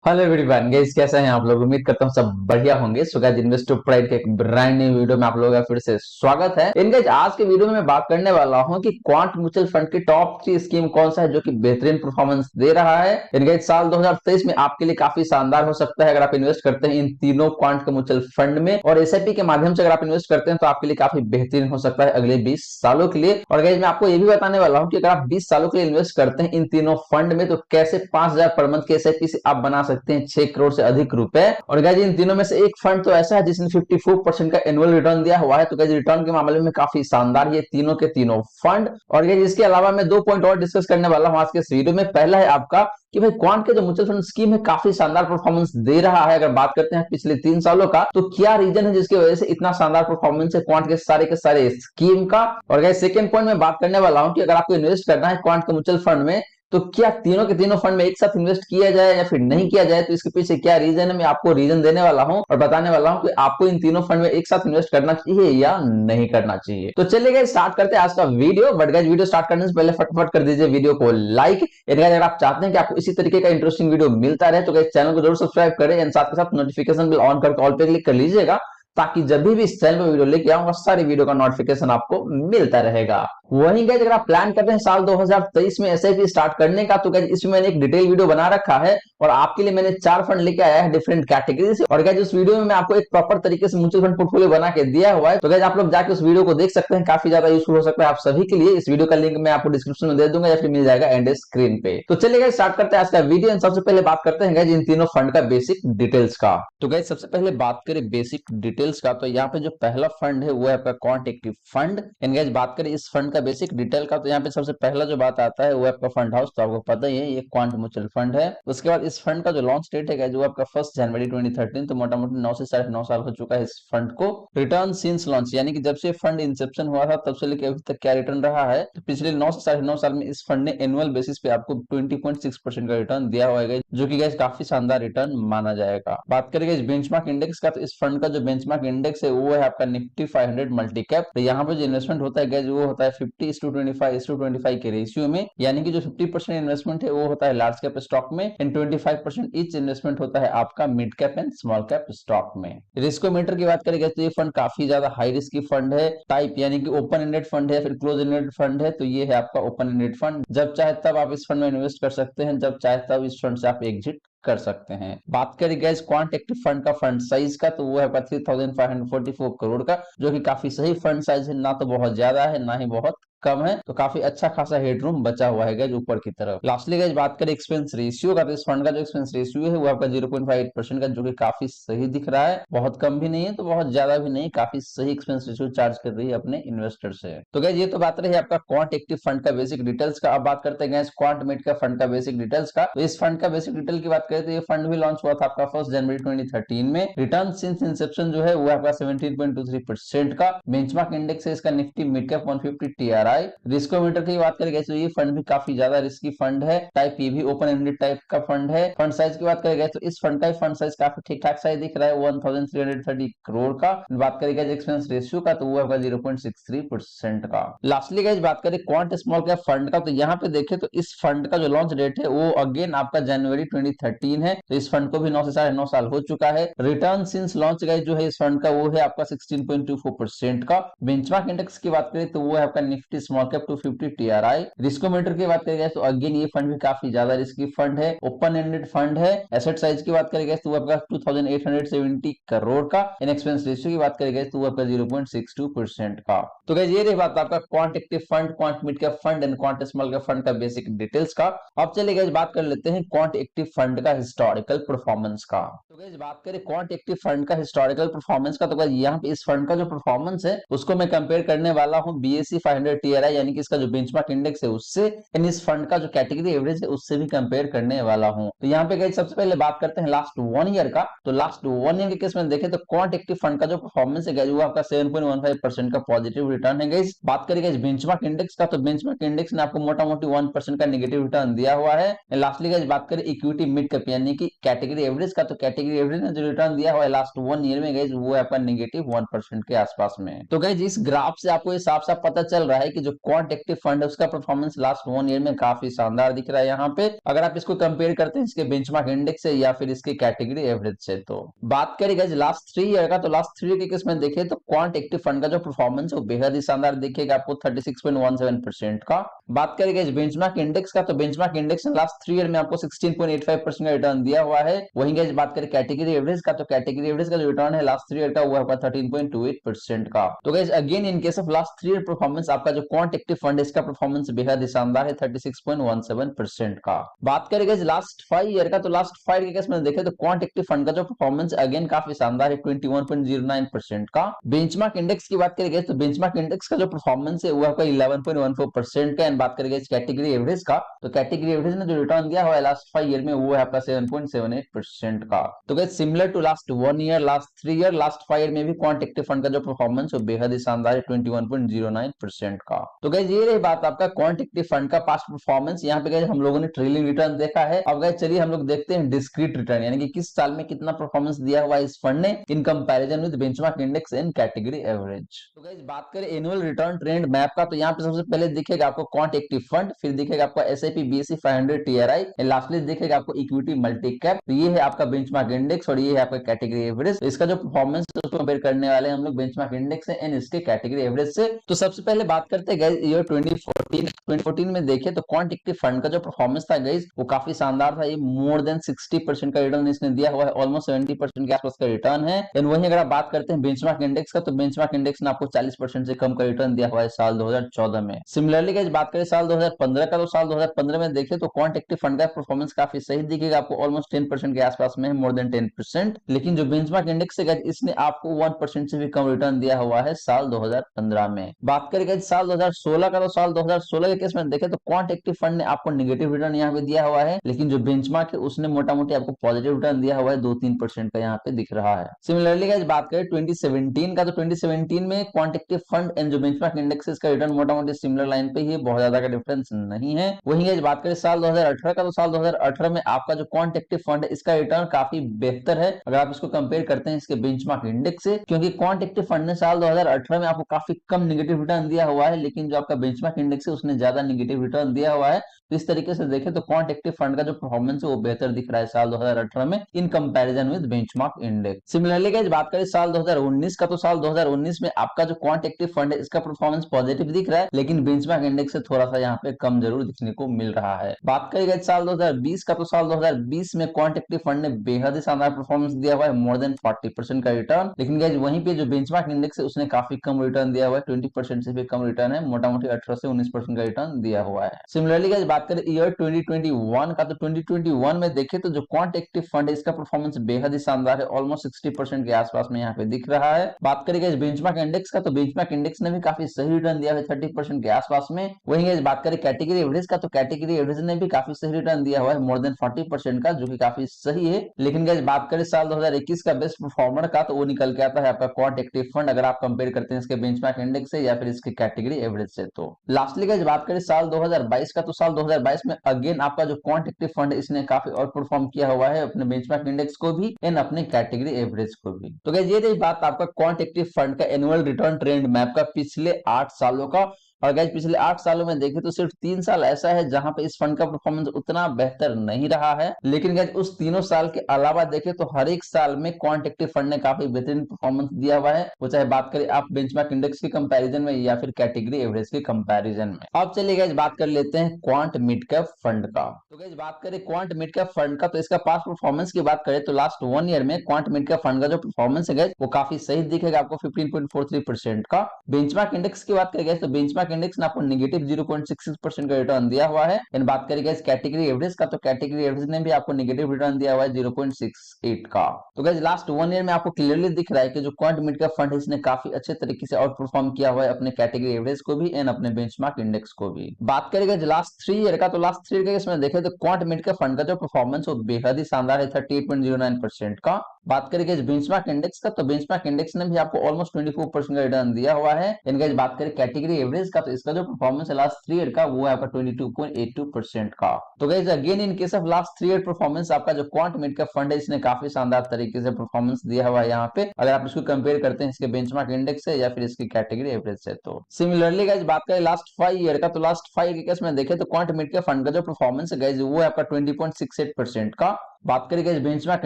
Hello everyone guys, कैसे हैं आप लोग। उम्मीद करता हूँ सब बढ़िया होंगे। सो गाइस, इन्वेस्टर प्राइड के एक ब्रांड न्यू वीडियो में आप लोगों का फिर से स्वागत है। इन गाइस, आज के वीडियो में मैं बात करने वाला हूँ कि क्वांट म्यूचुअल फंड की टॉप 3 स्कीम कौन सा है जो कि बेहतरीन परफॉर्मेंस दे रहा है। इन गाइस, साल 2023 में आपके लिए काफी शानदार हो सकता है अगर आप इन्वेस्ट करते हैं इन तीनों क्वांट के म्यूचुअल फंड में, और एसआईपी के माध्यम से अगर आप इन्वेस्ट करते हैं तो आपके लिए काफी बेहतरीन हो सकता है अगले 20 सालों के लिए। और गाइस, मैं आपको ये भी बताने वाला हूँ कि अगर आप 20 सालों के लिए इन्वेस्ट करते हैं इन तीनों फंड में तो कैसे 5,000 पर मंथ के एसआईपी से आप बना सकते हैं 6 करोड़ से अधिक रुपए। और गाइस, इन तीनों में से एक फंड तो ऐसा है जिसने 54% का एनुअल रिटर्न दिया हुआ है। तो गाइस, रिटर्न के मामले में काफी शानदार ये तीनों के तीनों फंड। और गाइस, इसके अलावा मैं 2 पॉइंट और डिस्कस करने वाला हूं आज के इस वीडियो में। पहला है आपका कि भाई क्वांट के जो म्यूचुअल फंड स्कीम है काफी शानदार परफॉर्मेंस दे रहा है। अगर बात करते हैं पिछले 3 सालों का तो क्या रीजन है जिसकी वजह से इतना शानदार परफॉर्मेंस है क्वांट के सारे स्कीम का। और गाइस, सेकंड पॉइंट में बात करने वाला हूं कि अगर आपको इन्वेस्ट करना है क्वांट के म्यूचुअल फंड में तो क्या तीनों के तीनों फंड में एक साथ इन्वेस्ट किया जाए या फिर नहीं किया जाए, तो इसके पीछे क्या रीजन है मैं आपको रीजन देने वाला हूं और बताने वाला हूं कि आपको इन तीनों फंड में एक साथ इन्वेस्ट करना चाहिए या नहीं करना चाहिए। तो चलिए गाइस, स्टार्ट करते हैं आज का video. But guys, video start करने से पहले फटाफट कर दीजिए वीडियो को लाइक। अगर आप चाहते हैं कि आपको इसी तरीके का इंटरेस्टिंग वीडियो मिलता रहे तो गाइस चैनल को जरूर सब्सक्राइब करें एंड साथ के साथ नोटिफिकेशन बिल ऑन करके ऑल पे क्लिक कर लीजिएगा, ताकि जब भी इस चैनल पर वीडियो लेके आऊंगा सारी वीडियो का नोटिफिकेशन आपको मिलता रहेगा। वहीं गाइस, अगर आप प्लान कर रहे हैं साल 2023 में एसआईपी स्टार्ट करने का तो गाइस इसमें मैंने एक डिटेल वीडियो बना रखा है और आपके लिए मैंने 4 फंड लेके आया है डिफरेंट कैटेगरी से। और गाइस, उस वीडियो में मैं आपको एक प्रॉपर तरीके से म्यूचुअल फंड पोर्टफोलियो बना के दिया हुआ है। तो गाइस, आप लोग जाके उस वीडियो को देख सकते हैं, काफी ज्यादा यूजफुल हो सकता है आप सभी के लिए। इस वीडियो का लिंक मैं आपको डिस्क्रिप्शन में दे दूंगा या फिर मिल जाएगा एंड स्क्रीन पे। तो चलिए गाइस, स्टार्ट करते हैं आज का वीडियो। सबसे पहले बात करते हैं गाइस इन तीनों फंड का बेसिक डिटेल्स का। तो गाइस, सबसे पहले बात करें बेसिक डिटेल्स का तो यहाँ पे जो पहला फंड है वो है आपका quant active fund. And guys, बात करें इस फंड का बेसिक डिटेल का तो यहाँ पे सबसे पहला जो बात आता है वो आपका फंड हाउस। तो आपको पता ही है ये क्वांट म्यूचुअल फंड है। उसके बाद इस फंड का जो लॉन्च डेट है जो आपका 1 जनवरी 2013, तो मोटा मोटी 9 से 9.5 साल हो चुका है इस फंड को। रिटर्न सिंस लॉन्च यानी कि जब से फंड इंसेप्शन हुआ था तब से लेकर अभी तक क्या रिटर्न रहा है, तो पिछले 9 से 9.5 साल में इस फंड ने एनुअल बेसिस पे आपको 20.6% का रिटर्न दिया हुआ है, जो कि गाइस काफी शानदार रिटर्न माना जाएगा। बात करेंगे इस बेंचमार्क इंडेक्स का तो इस फंड का जो बेंचमार्क इंडेक्स है वो है आपका निफ्टी 500 मल्टी कैप। तो यहाँ पे जो इन्वेस्टमेंट होता है गाइस वो होता है 50:25:25 के रेशियो में, यानी कि जो 50% इन्वेस्टमेंट है वो होता है लार्ज कैप स्टॉक में एंड 25% ईच इन्वेस्टमेंट होता है आपका mid cap and small cap stock में। रिस्कोमीटर की बात करेंगे तो ये फंड काफी ज्यादा हाई रिस्क फंड है। टाइप यानी कि ओपन एंडेड फंड है फिर क्लोज एंडेड फंड है, तो ये है आपका ओपन एंडेड फंड। जब चाहे तब आप इस फंड में इन्वेस्ट कर सकते हैं, जब चाहे तब इस फंड से आप एग्जिट कर सकते हैं। बात करें गाइस क्वांट एक्टिव फंड का फंड साइज का तो वो है 3544 करोड़ का, जो कि काफी सही फंड साइज है, ना तो बहुत ज्यादा है ना ही बहुत कम है। तो काफी अच्छा खासा हेडरूम बचा हुआ है गाइस ऊपर की तरफ। लास्टली गाइस, बात करें एक्सपेंस रेशियो का तो इस फंड का जो एक्सपेंस रेशियो है वो आपका 0.58% का, जो कि काफी सही दिख रहा है। बहुत कम भी नहीं है तो बहुत ज्यादा भी नहीं, काफी सही एक्सपेंस रेशियो चार्ज कर रही है अपने इन्वेस्टर से। तो गाइस, ये तो बात रही आपका क्वांट एक्टिव फंड का बेसिक डिटेल्स का। अब बात करते हैं गाइस क्वांट मिड का फंड का बेसिक डिटेल्स का। तो इस फंड का बेसिक डिटेल की बात करें तो ये फंड भी लॉन्च हुआ था आपका 1 जनवरी 2013 में। रिटर्न सिंस इंसेप्शन जो है वो आपका 17.23% का। बेंचमार्क इंडेक्स है इसका Nifty mid cap 150 TRI. Riskometer की बात करें तो ये फंड भी काफी ज्यादा रिस्की फंड है। टाइप ये भी ओपन एंडेड टाइप का फंड है। फंड साइज की बात करेंगे तो इस फंड का फंड साइज काफी ठीक ठाक साइज दिख रहा है 1330 करोड़ का। बात करेंगे एक्सपेंस रेशियो का तो वो है 0.63% का। लास्टली गाइस, बात करें क्वांट स्मॉल कैप फंड का तो यहाँ पे देखें तो इस फंड का जो लॉन्च डेट है वो अगेन आपका जनवरी 2013 है। तो इस फंड को भी 9 से 9.5 साल हो चुका है। रिटर्न सिंस लॉन्च गाइस जो है इस फंड का वो है आपका 16.24% का। बेंचमार्क इंडेक्स की बात करें तो वो है आपका Nifty small cap 250 TRI. Riskometer की बात करेंगे तो अगेन ये फंड भी काफी ज्यादा रिस्की फंड है, ओपन एंडेड फंड है। एसेट साइज की बात करेंगे तो वो आपका 2870 करोड़ का। इन एक्सपेंस रेशियो की बात करेंगे तो वो आपका 0.62% का। तो गाइस, ये रही बात आपका quant active fund, quant mid cap fund and quant small cap fund का बेसिक डिटेल्स का। अब चलिए गाइस, बात कर लेते हैं क्वांट एक्टिव फंड का हिस्टोरिकल परफॉर्मेंस का। तो गाइस, बात करें क्वांट एक्टिव फंड का हिस्टोरिकल परफॉर्मेंस का तो गाइस यहाँ पे इस फंड का जो परफॉर्मेंस है उसको मैं कंपेयर करने वाला हूँ बीएसई 500 टीआरआई यानी कि इसका जो बेंचमार्क इंडेक्स है उससे, इन इस फंड का जो कैटेगरी एवरेज है उससे भी कंपेयर करने वाला हूँ। तो यहाँ पे गाइस सबसे पहले बात करते हैं लास्ट 1 ईयर का। तो लास्ट 1 ईयर के केस में देखें तो क्वांट एक्टिव फंड का जो परफॉर्मेंस है गाइस वो आपका 7.15% का पॉजिटिव रिटर्न है गाइस। बात करें गाइस बेंचमार्क इंडेक्स का तो बेंचमार्क इंडेक्स ने आपको मोटा मोटी 1% का नेगेटिव रिटर्न दिया हुआ है। लास्टली गाइस बात करें इक्विटी मिड कैप यानी कि कैटेगरी एवरेज का तो कैटेगरी एवरेज ने जो रिटर्न दिया हुआ है लास्ट 1 ईयर में गाइस वो है आपका -1% के आसपास में। तो गाइस इस ग्राफ से आपको ये साफ साफ पता चल रहा है कि जो क्वांट एक्टिव फंड है उसका परफॉर्मेंस लास्ट 1 ईयर में काफी शानदार दिख रहा है यहाँ पे, अगर आप इसको कंपेयर करते हैं इसके बेंचमार्क इंडेक्स से या फिर इसके कैटेगरी एवरेज से। तो बात करें गाइस लास्ट 3 ईयर का, तो लास्ट 3 ईयर के केस में देखें तो क्वांट एक्टिव फंड का जो परफॉर्मेंस है वो बेहद ही शानदार दिखेगा आपको 36.17% का। बात करें गाइस बेंचमार्क इंडेक्स का, तो बेंचमार्क इंडेक्स ने लास्ट 3 ईयर में आपको 16.85% का रिटर्न दिया हुआ है। वहीं गाइस बात करें कैटेगरी एवरेज का, तो कैटेगरी एवरेज का जो रिटर्न है लास्ट 3 ईयर का वो है 13.28% का। तो guys again in case of last 3 year performance आपका जो क्वांट एक्टिव फंड है इसका परफॉर्मेंस बेहद ही शानदार है 36.17% का। बात करें गाइस लास्ट 5 ईयर का, तो लास्ट 5 ईयर के केस में देखें तो क्वांट एक्टिव फंड का जो परफॉर्मेंस अगेन काफी शानदार है 21.09% का। बेंचमार्क इंडेक्स की बात करें तो बेंचमार्क इंडेक्स का जो परफॉर्मेंस है वो आपका 11.14% का। एंड बात करें कैटेगरी एवरेज का, तो कैटेगरी एवरेज ने जो रिटर्न दिया हुआ है लास्ट 5 ईयर में वो है आपका 7.78% का। तो guys similar to last 1 year, last 3 year, last 5 year में भी क्वांट एक्टिव फंड का जो परफॉर्मेंस है बेहद ही शानदार है 21.09% का। तो गाइस ये रही बात आपका क्वांट एक्टिव फंड का पास्ट परफॉर्मेंस। यहाँ पे गाइस हम लोगों ने ट्रेलिंग रिटर्न देखा है। अब गाइस चलिए हम लोग देखते हैं डिस्क्रीट रिटर्न, यानी कि किस साल में कितना परफॉर्मेंस दिया हुआ है इस फंड ने in comparison with benchmark index and category average. तो गाइस बात करें एनुअल रिटर्न ट्रेंड मैप का, तो यहाँ पे सबसे पहले दिखेगा आपको क्वांट एक्टिव फंड, फिर दिखेगा आपको S&P BSE 500 TRI, लास्टली दिखेगा आपको इक्विटी मल्टी कैप। तो ये है आपका बेंचमार्क इंडेक्स और ये है आपका कैटेगरी एवरेज। तो इसका जो परफॉर्मेंस है उसको कंपेयर करने वाले हम लोग बेंचमार्क इंडेक्स से एंड इसके कैटेगरी एवरेज से। तो सबसे पहले बात करते हैं गाइस ईयर 2014 में देखे तो क्वांट एक्टिव फंड का जो परफॉर्मेंस था गाइस वो काफी शानदार था। ये मोर देन 60% का रिटर्न इसने दिया हुआ है, ऑलमोस्ट 70% के आसपास का रिटर्न है। एंड वहीं अगर आप बात करते हैं बेंचमार्क इंडेक्स का, तो बेंचमार्क इंडेक्स ने आपको 40% से कम का रिटर्न दिया हुआ है साल 2014 में। सिमिलरली गाइस बात करें साल 2015 का, तो साल 2015 में देखें तो क्वांट एक्टिव फंड का परफॉर्मेंस काफी सही दिखेगा आपको, ऑलमोस्ट 10% के आसपास में है, मोर देन 10%। लेकिन जो बेंचमार्क इंडेक्स है गाइस इसने आपको 1% से भी कम रिटर्न दिया हुआ है साल 2015 में। बात करें गाइस साल 2016 का, तो साल 2016 के केस में देखें तो क्वांट एक्टिव फंड ने आपको नेगेटिव रिटर्न यहाँ पे दिया हुआ है, लेकिन जो बेंचमार्क है उसने मोटा मोटी आपको पॉजिटिव रिटर्न दिया हुआ है 2-3% का यहाँ पे दिख रहा है। सिमिलरली गाइस बात करें 2017 का, तो 2017 में क्वांट एक्टिव फंड एंड जो बेंचमार्क इंडेक्स का रिटर्न मोटा मोटी सिमिलर लाइन पे ही, बहुत ज्यादा का डिफरेंस नहीं है। वहीं गाइस बात करें साल 2018 का, तो साल 2018 में आपका जो क्वांट एक्टिव फंड है इसका रिटर्न काफी बेहतर है अगर आप इसको कंपेयर करते हैं इसके बेंचमार्क इंडेक्स से, क्योंकि क्वांट एक्टिव फंड ने साल 2018 में आपको काफी कम नेगेटिव रिटर्न दिया हुआ है, लेकिन जो आपका बेंचमार्क इंडेक्स है उसने ज्यादा नेगेटिव रिटर्न दिया हुआ है। तो इस तरीके से देखें तो क्वांट एक्टिव फंड का जो परफॉर्मेंस है वो बेहतर दिख रहा है साल 2018 में in comparison with benchmark index. Similarly guys बात करें साल 2019 का, तो साल 2019 में आपका जो क्वांट एक्टिव फंड है इसका परफॉर्मेंस पॉजिटिव दिख रहा है, लेकिन बेंचमार्क इंडेक्स से थोड़ा सा यहाँ पे कम जरूर दिखने को मिल रहा है। बात करें गाइस साल 2020 का, तो साल 2020 में क्वांट एक्टिव फंड ने बेहद ही शानदार परफॉर्मेंस दिया हुआ है, मोर देन 40% का रिटर्न, लेकिन गाइस वहीं पे जो बेंचमार्क इंडेक्स है उसने काफी कम रिटर्न दिया हुआ है, 20% से भी कम रिटर्न है, मोटा मोटी 18 से 19% का रिटर्न दिया हुआ है। सिमिलरली गाइस बात करें ईयर 2021 का, तो 2021 में देखें तो जो क्वांट एक्टिव फंड है इसका परफॉर्मेंस बेहद ही शानदार है, ऑलमोस्ट 60% के आसपास में यहाँ पे दिख रहा है। बात करें गाइस बेंचमार्क इंडेक्स का, तो बेंचमार्क इंडेक्स ने भी काफी सही रिटर्न दिया है 30% के आसपास में। वहीं गाइस बात करें कैटेगरी एवरेज का, तो कैटेगरी एवरेज ने भी काफी सही रिटर्न दिया हुआ है, मोर देन 40% का, जो कि काफी सही है। लेकिन गाइस बात करें साल 2021 का बेस्ट परफॉर्मर का, तो वो निकल के आता है आपका क्वांट एक्टिव फंड, अगर आप कंपेयर करते हैं इसके बेंचमार्क इंडेक्स से या फिर इसके कैटेगरी एवरेज से। तो लास्टली गाइस बात करें साल 2022 का, तो साल 2022 में अगेन आपका जो क्वांट एक्टिव फंड है इसने काफी और परफॉर्म किया हुआ है अपने बेंचमार्क इंडेक्स को भी एंड अपने कैटेगरी एवरेज को भी। तो गाइस ये रही बात आपका क्वांट एक्टिव फंड का एनुअल रिटर्न ट्रेंड मैप का पिछले 8 सालों का। और गाइस पिछले 8 सालों में देखें तो सिर्फ 3 साल ऐसा है जहां पे इस फंड का परफॉर्मेंस उतना बेहतर नहीं रहा है, लेकिन गाइस उस तीनों साल के अलावा देखें तो हर एक साल में क्वांट एक्टिव फंड ने काफी बेहतरीन परफॉर्मेंस दिया हुआ है, वो चाहे बात करें आप बेंचमार्क इंडेक्स के कंपैरिजन में या फिर कैटेगरी एवरेज के कंपैरिजन में। अब चलिए गाइस बात कर लेते हैं क्वांट मिड कैप फंड का। तो गाइस बात करें क्वांट मिड कैप फंड का, तो इसका पास्ट परफॉर्मेंस की बात करें तो लास्ट 1 ईयर में क्वांट मिड कैप फंड का जो परफॉर्मेंस है गाइस वो काफी सही दिखेगा आपको 15.43% का। बेंचमार्क इंडेक्स की बात करें तो बेंचमार्क इंडेक्स ने आपको नेगेटिव 0.66% का रिटर्न दिया हुआ है। इन बात करें गाइस कैटेगरी एवरेज का, तो कैटेगरी एवरेज ने भी आपको नेगेटिव रिटर्न दिया हुआ है 0.68 का। तो गाइस लास्ट 1 ईयर में आपको क्लियरली दिख रहा है कि जो क्वांट मिड कैप फंड है इसने काफी अच्छे तरीके से आउट परफॉर्म किया हुआ है अपने कैटेगरी एवरेज को भी एंड अपने बेंचमार्क इंडेक्स को भी। बात करेंगे लास्ट 3 ईयर का, तो लास्ट 3 ईयर के इसमें देखें तो क्वांट मिड कैप फंड का जो परफॉर्मेंस वो बेहद ही शानदार है 38.09% का। बात करेंगे बेंचमार्क इंडेक्स का, तो बेंचमार्क इंडेक्स ने भी आपको ऑलमोस्ट 24% का रिटर्न दिया हुआ है। इनका बात करें कैटेगरी एवरेज का, तो इसका जो परफॉर्मेंस है लास्ट 3 ईयर का वो है आपका 22.82% का। तो guys again in case of last 3 year performance आपका जो क्वांट मिड का फंड है इसने काफी शानदार तरीके से परफॉर्मेंस दिया हुआ है यहाँ पे, अगर आप इसको कंपेयर करते हैं इसके बेंचमार्क इंडेक्स से या फिर इसकी कैटेगरी एवरेज से। तो सिमिलरली गाइस बात करें लास्ट 5 ईयर का, तो लास्ट 5 ईयर के केस में देखें तो क्वांट मिड के फंड का जो परफॉर्मेंस है गाइस वो है आपका 20.68% का। बात करें गाइस बेंचमार्क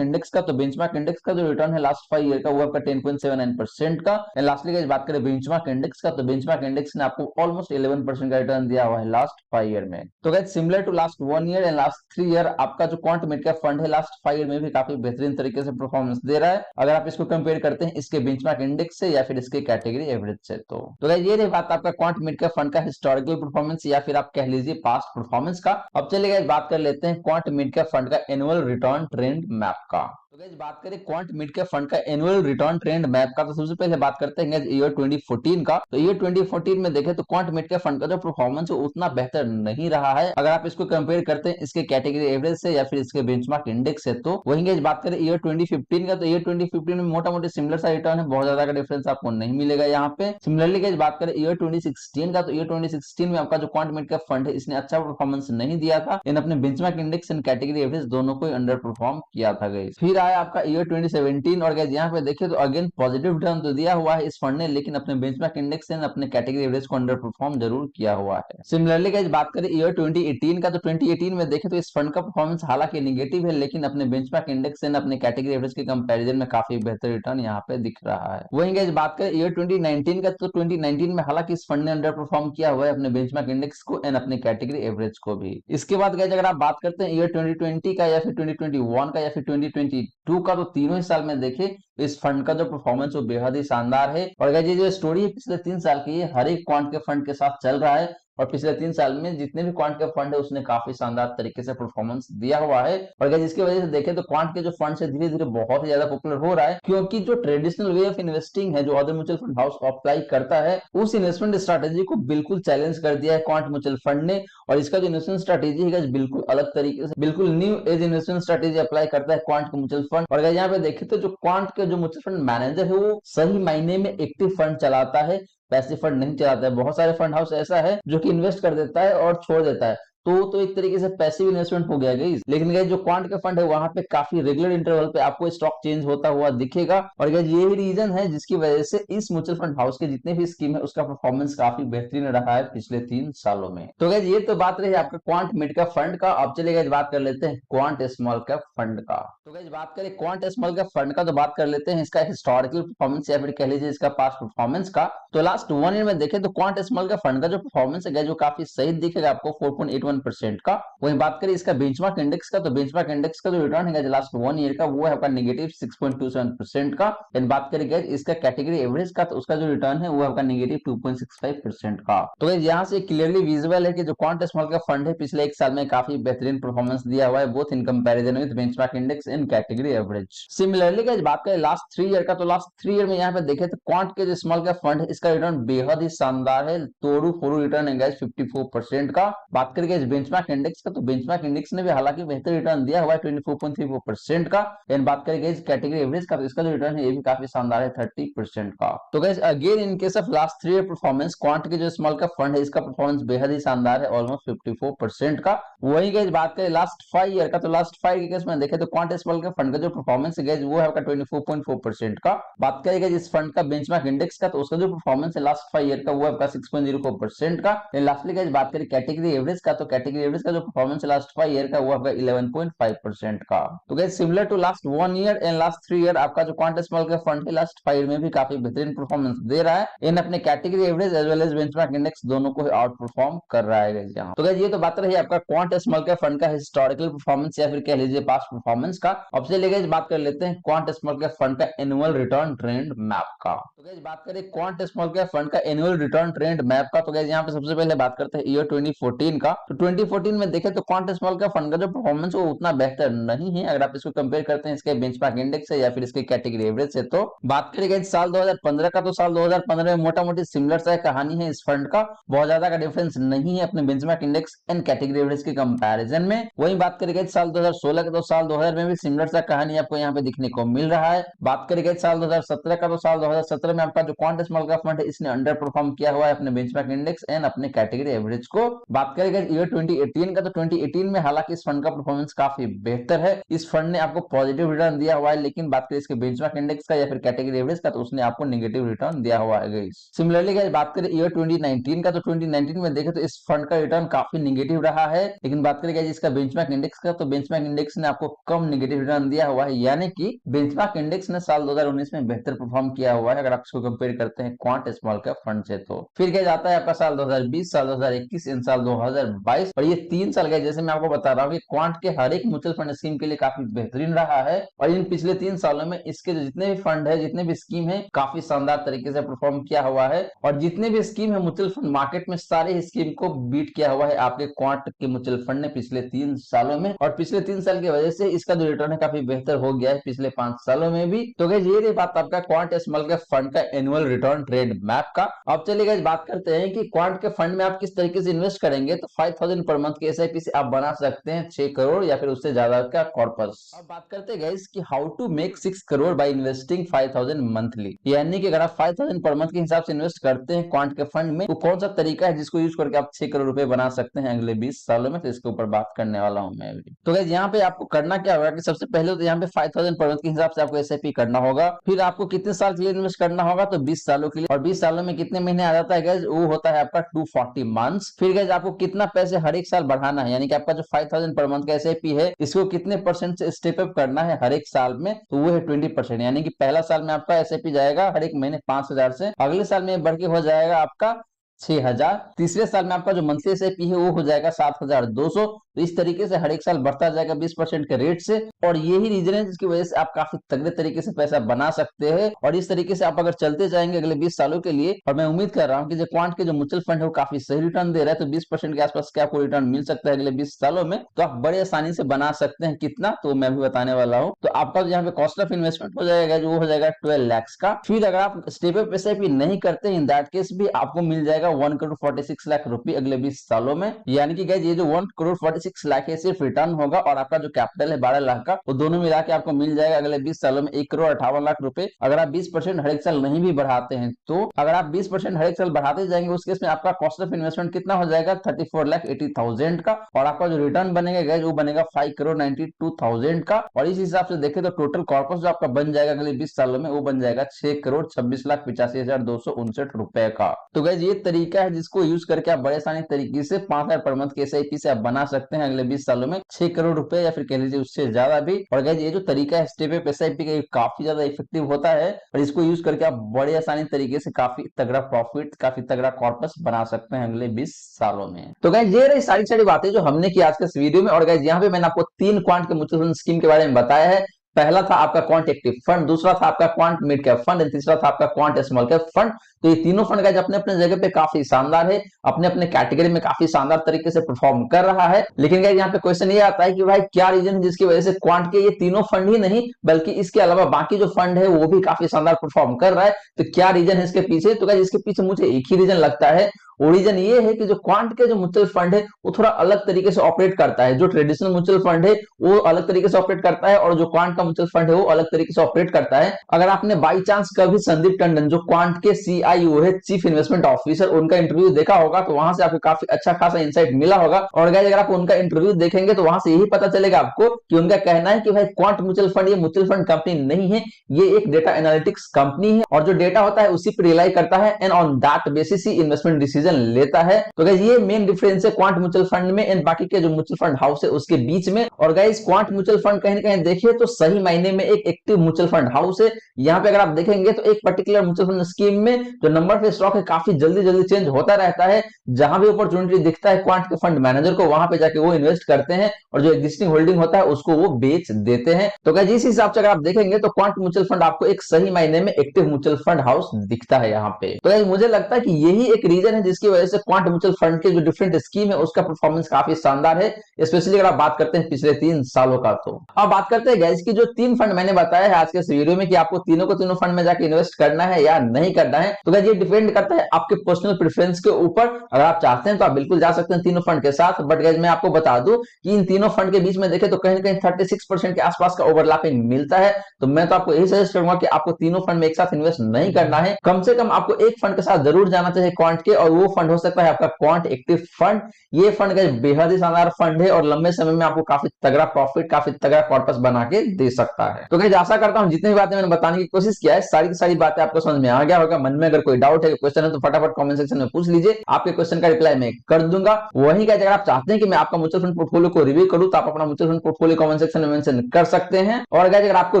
इंडेक्स का, तो बेंचमार्क इंडेक्स का जो रिटर्न है लास्ट 5 ईयर का वो आपका 10.79% का। एंड लास्टली गाइस बात करें बेंचमार्क इंडेक्स का, तो बेंचमार्क इंडेक्स ने आपको ऑलमोस्ट 11% का रिटर्न दिया हुआ है लास्ट 5 ईयर में। तो guys similar to last 1 year and last 3 year आपका जो क्वांट मिड कैप फंड है लास्ट 5 ईयर में भी काफी बेहतरीन तरीके से परफॉर्मेंस दे रहा है, अगर आप इसको कंपेयर करते हैं इसके बेंचमार्क इंडेक्स से या फिर इसके कैटेगरी एवरेज से। तो गाइस ये रही बात आपका क्वांट मिड कैप फंड का हिस्टोरिकल परफॉर्मेंस या फिर आप कह लीजिए पास्ट परफॉर्मेंस का। अब चलिए गाइस बात कर लेते हैं क्वांट मिड कैप फंड का एनुअल रिटर्न ट्रेंड मैप का। तो गाइस बात करें क्वांट मिड कैप फंड का एनुअल रिटर्न ट्रेंड मैप का, तो सबसे पहले बात करते हैं ईयर 2014 का। तो ईयर 2014 में देखें तो क्वांट मिड कैप फंड का जो परफॉर्मेंस है उतना बेहतर नहीं रहा है, अगर आप इसको कंपेयर करते हैं इसके कैटेगरी एवरेज से या फिर इसके बेंचमार्क इंडेक्स से। तो वहीं गाइस बात करें ईयर 2015 का, तो ईयर 2015 में मोटा मोटी सिमिलर सा रिटर्न है, बहुत ज्यादा का डिफरेंस आपको नहीं मिलेगा यहाँ पे। सिमिलरली गाइस बात करें ईयर 2016 का, तो ईयर 2016 में आपका जो क्वांट मिड कैप फंड है इसने अच्छा परफॉर्मेंस नहीं दिया था, इन अपने benchmark index and category average दोनों को अंडर परफॉर्म किया था गाइस। फिर आया आपका ईयर 2017 और गाइस यहाँ पे देखिए तो अगेन पॉजिटिव रिटर्न तो दिया हुआ है इस फंड ने, लेकिन अपने बेंचमार्क इंडेक्स एंड अपने कैटेगरी एवरेज को अंडर परफॉर्म जरूर किया हुआ है। सिमिलरली गाइस बात करें ईयर 2018 का, तो 2018 में देखें तो इस फंड का परफॉर्मेंस हालांकि नेगेटिव है, लेकिन अपने बेंचमार्क इंडेक्स एंड अपने कैटेगरी एवरेज के कंपैरिजन में काफी बेहतर रिटर्न यहाँ पे दिख रहा है। वहीं गाइस बात करें ईयर 2019 का, तो 2019 में हालांकि इस फंड ने अंडर परफॉर्म किया हुआ है अपने बेंचमार्क इंडेक्स को एंड अपने कैटेगरी एवरेज को भी। इसके बाद गाइस अगर आप बात करते हैं ईयर 2020 का या फिर 2021 का या फिर 2022 का, तो तीनों ही साल में देखें इस फंड का जो परफॉर्मेंस वो बेहद ही शानदार है। और गाइस ये जो स्टोरी है पिछले 3 साल की है, हर एक क्वांट के फंड के साथ चल रहा है, और पिछले 3 साल में जितने भी क्वांट के फंड है उसने काफी शानदार तरीके से परफॉर्मेंस दिया हुआ है। और गाइस इसकी वजह से देखें तो क्वांट के जो फंड है धीरे धीरे बहुत ही ज्यादा पॉपुलर हो रहा है, क्योंकि जो ट्रेडिशनल वे ऑफ इन्वेस्टिंग है जो other mutual fund house apply करता है उस इन्वेस्टमेंट स्ट्रेटेजी को बिल्कुल चैलेंज कर दिया है क्वांट म्यूचुअल फंड ने। और इसका जो इन्वेस्टमेंट स्ट्रेटेजी है गाइस बिल्कुल अलग तरीके से, बिल्कुल new age investment strategy apply करता है क्वांट म्यूचुअल फंड। और गाइस यहाँ पे देखें तो जो क्वांट के जो म्यूचुअल फंड मैनेजर है वो सही मायने में एक्टिव फंड चलाता है, पैसिव फंड नहीं चलाता है। बहुत सारे फंड हाउस ऐसा है जो कि इन्वेस्ट कर देता है और छोड़ देता है, तो एक तरीके से पैसिव इन्वेस्टमेंट हो गया गाइस। लेकिन गाइस जो क्वांट का फंड है वहां पे काफी रेगुलर इंटरवल पे आपको स्टॉक चेंज होता हुआ दिखेगा। और गाइस ये ही रीजन है जिसकी वजह से इस म्यूचुअल फंड हाउस के जितने भी स्कीम है उसका परफॉर्मेंस काफी बेहतरीन रहा है पिछले 3 सालों में। तो गाइस ये तो बात रही आपका क्वांट मिड कैप फंड का। अब चलिए गाइस बात कर लेते हैं क्वांट स्मॉल कैप फंड का। तो गाइस बात करें क्वांट स्मॉल कैप फंड का, तो बात कर लेते हैं इसका हिस्टोरिकल परफॉर्मेंस या फिर कह लीजिए इसका पास्ट परफॉर्मेंस का। तो लास्ट 1 ईयर में देखें तो क्वांट स्मॉल कैप फंड का जो परफॉर्मेंस है जो काफी सही दिखेगा आपको 4.81% का। वहीं बात करें इसका बेंचमार्क इंडेक्स का, तो बेंचमार्क इंडेक्स का जो रिटर्न है लास्ट 1 ईयर का वो है आपका नेगेटिव 6.27% का। एंड बात करें इसका कैटेगरी एवरेज का, तो उसका जो रिटर्न है वो आपका नेगेटिव 2.65% का। तो यहाँ से क्लियरली विजिबल है कि जो क्वांट स्मॉल कैप फंड है पिछले 1 साल में काफी बेहतरीन परफॉर्मेंस दिया हुआ है both in comparison with benchmark index and category average. Similarly guys बात करें लास्ट 3 ईयर का, तो लास्ट 3 ईयर में यहाँ पे देखे तो क्वांट के जो स्मॉल कैप फंड है इसका रिटर्न बेहद ही शानदार है, तोड़ू फोड़ू रिटर्न है गाइस 54% का। बात करें बेंचमार्क इंडेक्स का, तो बेंचमार्क इंडेक्स ने भी हालांकि बेहतर रिटर्न दिया हुआ है 24.34% का। एंड बात करें कैटेगरी एवरेज का, तो इसका जो रिटर्न है ये भी काफी शानदार है 30% का। तो guys again in case of last 3 year performance quant के जो स्मॉल कैप फंड है इसका परफॉर्मेंस बेहद ही शानदार है ऑलमोस्ट 54% का। वही गाइस बात करें लास्ट 5 ईयर का, तो लास्ट 5 के केस में देखें तो क्वांट स्मॉल कैप फंड का जो परफॉर्मेंस है गाइस वो है आपका 24.4% का। बात करें इस फंड का बेंचमार्क इंडेक्स का, तो उसका जो परफॉर्मेंस है लास्ट 5 ईयर का वो है आपका 6.04% का। लास्टली गाइस बात करें कैटेगरी एवरेज का, तो कैटेगरी एवरेज का जो परफॉर्मेंस है लास्ट 5 ईयर का वो आपका 11.5% का। तो guys similar to last 1 year and last 3 year आपका जो क्वांट स्मॉल कैप फंड है लास्ट 5 ईयर में भी काफी बेहतरीन परफॉर्मेंस दे रहा है, इन अपने category average as well as benchmark index दोनों को आउट परफॉर्म कर रहा है गाइस यहाँ। तो गाइस ये तो बात रही आपका क्वांट स्मॉल कैप फंड का हिस्टोरिकल परफॉर्मेंस या फिर कह लीजिए पास्ट परफॉर्मेंस का। अब से लेकर बात कर लेते हैं क्वांट स्मॉल कैप फंड का एनुअल रिटर्न ट्रेंड मैप का। तो गाइस बात करें क्वांट स्मॉल कैप फंड का एनुअल रिटर्न ट्रेंड मैप का, तो गाइस यहाँ पे सबसे पहले बात करते हैं ईयर 2014 का। तो 2014 में देखें तो क्वांट स्मॉल कैप फंड का जो परफॉर्मेंस वो उतना बेहतर नहीं है अगर आप इसको कंपेयर करते हैं इसके बेंचमार्क इंडेक्स से या फिर इसके कैटेगरी एवरेज से। तो बात करेंगे इस साल 2015 का, तो साल 2015 में मोटा मोटी सिमिलर सा कहानी है इस फंड का, बहुत ज्यादा का डिफरेंस नहीं है अपने benchmark index and category average के कंपैरिजन में। वहीं बात करेंगे साल 2016 का, तो साल 2000 में भी सिमिलर सा कहानी आपको यहाँ पे दिखने को मिल रहा है। बात करेंगे साल 2017 का, तो साल 2017 में आपका जो क्वांट स्मॉल कैप फंड है इसने अंडर परफॉर्म किया हुआ है अपने बेंचमार्क इंडेक्स एंड अपने कैटेगरी एवरेज को। बात करेंगे ईयर 2018 का, तो 2018 में हालांकि इस फंड का परफॉर्मेंस काफी बेहतर है, इस फंड ने आपको पॉजिटिव रिटर्न दिया हुआ है, लेकिन बात करें इसके बेंचमार्क इंडेक्स का या फिर कैटेगरी एवरेज का, तो उसने आपको नेगेटिव रिटर्न दिया हुआ है गाइस। सिमिलरली गाइस बात करें ईयर 2019 का, तो 2019 में देखें तो इस फंड का रिटर्न काफी नेगेटिव रहा है, लेकिन बात करें गाइस इसका बेंचमार्क इंडेक्स का, तो बेंचमार्क इंडेक्स ने आपको कम नेगेटिव रिटर्न दिया हुआ है, यानी कि बेंचमार्क इंडेक्स ने साल 2019 में बेहतर परफॉर्म किया हुआ है अगर आप इसको कंपेयर करते हैं क्वांट स्मॉल कैप फंड से। तो फिर क्या जाता है आपका साल 2020, साल 2021 इन साल 2022, और ये 3 साल गए जैसे मैं आपको बता रहा हूँ कि क्वांट के हर एक म्यूचुअल फंड स्कीम के लिए काफी बेहतरीन रहा है, और इन पिछले 3 सालों में इसके जितने भी फंड है, जितने भी स्कीम है, काफी शानदार तरीके से परफॉर्म किया हुआ है, और जितने भी स्कीम है म्यूचुअल फंड मार्केट में सारे स्कीम को बीट किया हुआ है आपके क्वांट के म्यूचुअल फंड ने पिछले 3 सालों में, और पिछले 3 साल की वजह से इसका जो रिटर्न है काफी बेहतर हो गया है पिछले 5 सालों में भी। तो गाइस ये रही बात आपका क्वांट स्मॉल कैप फंड का एनुअल रिटर्न ट्रेड मैप का। अब चलिए गाइस बात करते हैं कि क्वांट के फंड में आप किस तरीके से इन्वेस्ट करेंगे। तो 5000 पर मंथ के एसआईपी से आप बना सकते हैं 6 करोड़ या फिर उससे ज्यादा का कॉर्पस। अब बात करते हैं गाइस कि how to make 6 crore by investing 5000 monthly, यानी कि अगर आप 5000 पर मंथ के हिसाब से इन्वेस्ट करते हैं क्वांट के फंड में, तो कौन सा तरीका है जिसको यूज करके आप 6 करोड़ रुपए बना सकते हैं अगले 20 सालों में। तो इसके ऊपर बात करने वाला हूं मैं भी। तो गाइस यहाँ पे आपको करना क्या होगा कि सबसे पहले तो यहाँ पे 5000 पर मंथ के हिसाब से आपको एसआईपी करना होगा। फिर आपको कितने साल के लिए इन्वेस्ट करना होगा, तो 20 सालों के लिए, और 20 सालों में कितने महीने आ जाता है गाइस, वो होता है आपका 240 मंथ्स। फिर गाइस आपको कितना पैसे हर एक साल बढ़ाना है, यानी कि आपका जो 5000 पर मंथ का एसआईपी है इसको कितने परसेंट से स्टेप अप करना है हर एक साल में, तो वो है 20%, यानी कि पहला साल में आपका एसआईपी जाएगा हर एक महीने 5000 से, अगले साल में बढ़ के हो जाएगा आपका 6000, तीसरे साल में आपका जो मंथली एसआईपी है वो हो जाएगा 7200। तो इस तरीके से हर एक साल बढ़ता जाएगा 20% के रेट से, और यही रीजन है जिसकी वजह से आप काफी तगड़े तरीके से पैसा बना सकते हैं। और इस तरीके से आप अगर चलते जाएंगे अगले 20 सालों के लिए, और मैं उम्मीद कर रहा हूं कि जो क्वांट के जो म्यूचुअल फंड है वो काफी सही रिटर्न दे रहा है, तो 20% के आसपास क्या आपको रिटर्न मिल सकता है अगले 20 सालों में, तो आप बड़े आसानी से बना सकते हैं। कितना, तो मैं भी बताने वाला हूँ। तो आपका यहाँ पे कॉस्ट ऑफ इन्वेस्टमेंट हो जाएगा जो हो जाएगा 12 लाख का। फिर अगर आप स्टेप अप एसआईपी नहीं करते इन दैट केस भी आपको मिल जाएगा 1 करोड़ 46 लाख रुपए अगले 20 सालों में, यानी कि गाइस ये जो 1 करोड़ 46 लाख है सिर्फ रिटर्न होगा, और आपका जो कैपिटल है 12 लाख का, वो दोनों मिला के आपको मिल जाएगा अगले 20 सालों में 1 करोड़ 58 लाख रुपए। अगर आप 20% हर एक साल नहीं भी बढ़ाते हैं, तो अगर आप 20% हर एक साल बढ़ाते जाएंगे उस केस में आपका कॉस्ट ऑफ इन्वेस्टमेंट कितना हो जाएगा 34,80,000 का, और आपका जो रिटर्न बनेगा गाइस वो बनेगा 5 करोड़ 92,000 का। और इस हिसाब से देखें तो टोटल कॉर्पस जो आपका बन जाएगा अगले 20 सालों में वो बन जाएगा 6 करोड़ 26,85,259 रुपए का। तो गाइस ये तरीका है जिसको यूज करके आप बड़े आसानी तरीके से 5000 पर मंथ के एसआईपी से आप बना सकते हैं अगले 20 सालों में 6 करोड़ रुपए, या फिर कह लीजिए उससे ज्यादा भी। और गाइस ये जो तरीका है स्टेप अप एसआईपी का, काफी ज्यादा इफेक्टिव होता है, और इसको यूज करके आप बड़े आसानी तरीके से काफी तगड़ा प्रॉफिट, काफी तगड़ा कॉर्पस बना सकते हैं अगले 20 सालों में। तो गाइस ये रही सारी बातें जो हमने की आज के इस वीडियो में। और गाइस यहाँ पे मैंने आपको 3 क्वांट के म्यूचुअल फंड स्कीम के बारे में बताया है। पहला था आपका क्वांट एक्टिव फंड, दूसरा था आपका क्वांट मिड कैप फंड, तीसरा था आपका क्वांट स्मॉल कैप फंड। तो ये तीनों फंड गाइस अपने अपने जगह पे काफी शानदार है, अपने अपने कैटेगरी में काफी शानदार तरीके से परफॉर्म कर रहा है। लेकिन गाइस यहाँ पे क्वेश्चन ये आता है कि भाई क्या रीजन है जिसकी वजह से क्वांट के ये तीनों फंड ही नहीं बल्कि इसके अलावा बाकी जो फंड है वो भी काफी शानदार परफॉर्म कर रहा है। तो क्या रीजन है इसके पीछे, तो गाइस इसके पीछे मुझे एक ही रीजन लगता है। वो रीजन ये है कि जो क्वांट के जो म्यूचुअल फंड है वो थोड़ा अलग तरीके से ऑपरेट करता है। जो ट्रेडिशनल म्यूचुअल फंड है वो अलग तरीके से ऑपरेट करता है, और जो क्वांट का म्यूचुअल फंड है वो अलग तरीके से ऑपरेट करता है। अगर आपने बाई चांस कभी संदीप टंडन जो क्वांट के सीआईओ है, चीफ इन्वेस्टमेंट ऑफिसर, उनका इंटरव्यू देखा होगा तो वहां से आपको काफी अच्छा खासा इंसाइट मिला होगा। और गाइस अगर आप उनका इंटरव्यू देखेंगे तो वहां से यही पता चलेगा आपको कि उनका कहना है कि भाई क्वांट म्यूचुअल फंड ये म्यूचुअल फंड कंपनी नहीं है, ये एक डेटा एनालिटिक्स कंपनी है, और जो डेटा होता है उसी पर रिलाई करता है and on that basis he investment decision लेता है। तो गाइस ये मेन डिफरेंस है क्वांट म्यूचुअल फंड में एंड बाकी के जो म्यूचुअल फंड हाउस है उसके बीच में। और गाइस क्वांट म्यूचुअल फंड कहीं ना कहीं देखिए तो सही मायने में एक एक्टिव म्यूचुअल फंड हाउस है। यहाँ पे अगर आप देखेंगे तो एक पर्टिकुलर म्यूचुअल फंड स्कीम में जो नंबर पे स्टॉक है काफी जल्दी जल्दी चेंज होता रहता है। जहां भी अपॉर्चुनिटी दिखता है क्वांट के फंड मैनेजर को वहां पे जाके वो इन्वेस्ट करते हैं, और जो एग्जिस्टिंग होल्डिंग होता है उसको वो बेच देते हैं। तो गाइस इस हिसाब से अगर आप देखेंगे तो क्वांट म्यूचुअल फंड आपको एक सही मायने में एक्टिव म्यूचुअल फंड हाउस दिखता है यहाँ पे। तो गाइस मुझे लगता है कि यही एक रीजन है जिसकी वजह से क्वांट म्यूचुअल फंड के जो डिफरेंट स्कीम है उसका परफॉर्मेंस काफी शानदार है, स्पेशली अगर आप बात करते हैं पिछले 3 सालों का। तो अब बात करते हैं गाइस की जो 3 फंड मैंने बताया है आज के इस वीडियो में कि आपको तीनों को तीनों फंड में जाके इन्वेस्ट करना है या नहीं करना है, तो गाइस ये डिपेंड करता है आपके पर्सनल प्रेफरेंस के ऊपर। अगर आप चाहते हैं तो आप बिल्कुल जा सकते हैं तीनों फंड के साथ, बट गाइस मैं आपको बता दूं कि इन तीनों फंड के बीच में देखें तो कहीं ना कहीं 36% के आसपास का ओवरलैपिंग मिलता है। तो मैं तो आपको यही सजेस्ट करूंगा कि आपको तीनों फंड में एक साथ इन्वेस्ट नहीं करना है, कम से कम आपको एक फंड के साथ जरूर जाना चाहिए क्वांट के, और वो फंड हो सकता है आपका क्वांट एक्टिव फंड। ये फंड गाइस बेहद ही शानदार फंड है और लंबे समय में आपको काफी तगड़ा प्रॉफिट, काफी तगड़ा कॉर्पस बना के दे सकता है। तो गाइस आशा करता हूं जितनी भी बातें मैंने बताने की कोशिश किया है सारी की सारी बातें आपको समझ में आ गया होगा। मन में अगर कोई डाउट है, क्वेश्चन है, तो फटाफट कमेंट सेक्शन में पूछ लीजिए, आपके क्वेश्चन का रिप्लाई मैं कर दूंगा। वहीं गाइस अगर आप चाहते हैं कि मैं आपका म्यूचुअल फंड पोर्टफोलियो को रिव्यू करूं तो आप अपना mutual fund portfolio comment section में मेंशन कर सकते हैं। और गाइस अगर आपको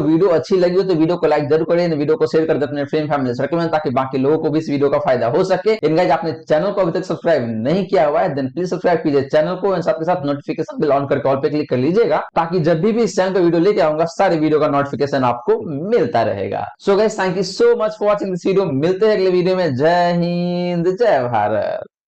वीडियो अच्छी लगी हो तो वीडियो को लाइक जरूर करिए, वीडियो को शेयर कर दें अपने फ्रेंड फैमिली सर्कल में, ताकि बाकी लोगों को भी इस वीडियो का फायदा हो सके। इन गाइस आपने चैनल को अभी तक सब्सक्राइब नहीं किया हुआ है देन प्लीज सब्सक्राइब कीजिए चैनल को, साथ के साथ नोटिफिकेशन बिल ऑन करके ऑल पे क्लिक कर लीजिएगा, ताकि जब भी इस चैनल पे वीडियो लेके आऊंगा सारी वीडियो का नोटिफिकेशन आपको मिलता रहेगा। So guys thank you so much for watching this video. मिलते हैं अगले वीडियो में। जय हिंद, जय भारत।